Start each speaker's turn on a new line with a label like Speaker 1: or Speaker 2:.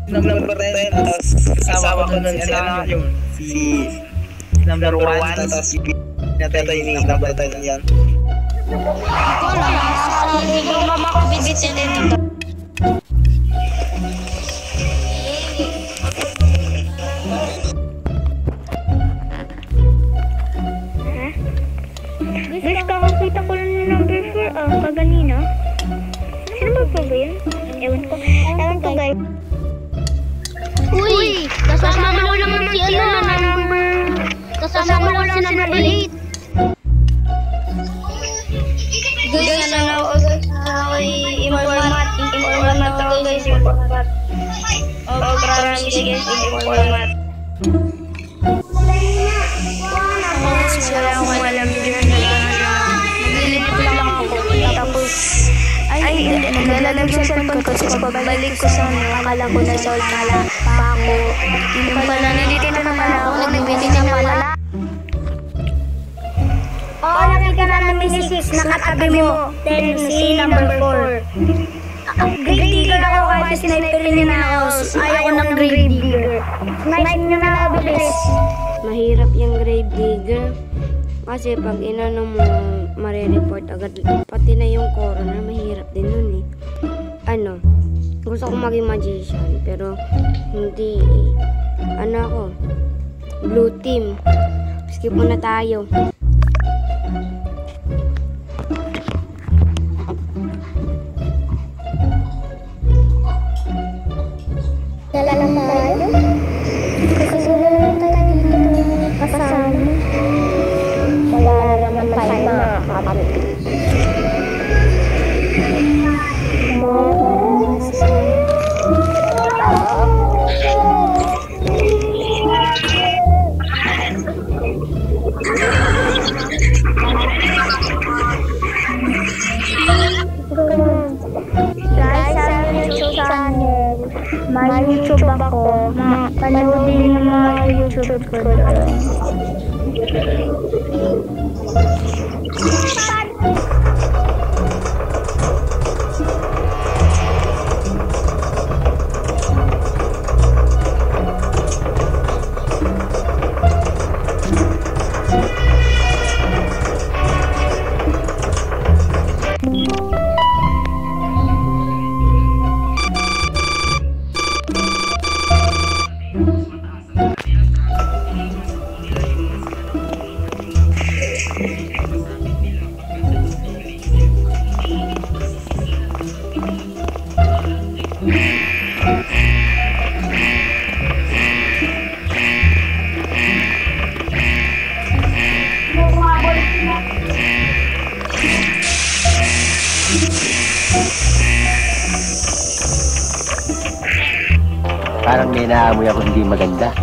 Speaker 1: number 10, tapos asawa ko nun si ano yun, si number 1, tapos natay ni number 10 yan.
Speaker 2: Ikaw lang, hindi ko makakabit si Tito.
Speaker 3: Guys, kakakita ko lang yung number 4, kaganina. Sino ba po ba yun? Ewan ko guys.
Speaker 2: Uy! Kasama ko lang naman si number... Kasama ko lang si number 8. Guys, informat ako guys, informat. Promise guys, informat. Wala akong alam dyan. Naglilip lang ako. Tapos, naglalagay sa cellphone ko. Tapos pagbalik ko sa ano, akala ko na solve pala pa ako. Yung pala, nandito naman pala ako. Nagbibiti na pala.
Speaker 3: Oo, nakita na namin si 6. Nakatabi mo. Then si number 4. Grave digger ako kahit sniperin niya na ako. Ayaw ko ng grave digger. Snipe niya na ako bilis.
Speaker 4: Mahirap yung grave digger. Kasi pag inano mo, marireport agad. Pati na yung coroner, mahirap din nun eh. Ano, gusto ko maging magician, pero hindi. Ano ako? Blue team. Skip muna tayo.
Speaker 3: Dala naman. Kasi wala naman tayo dito kasama. Wala naman tayo makakapit. Guys, sa YouTube channel, may YouTube ako. Panoodin yung mga YouTube ko doon.
Speaker 5: Parang may naamoy ako hindi maganda.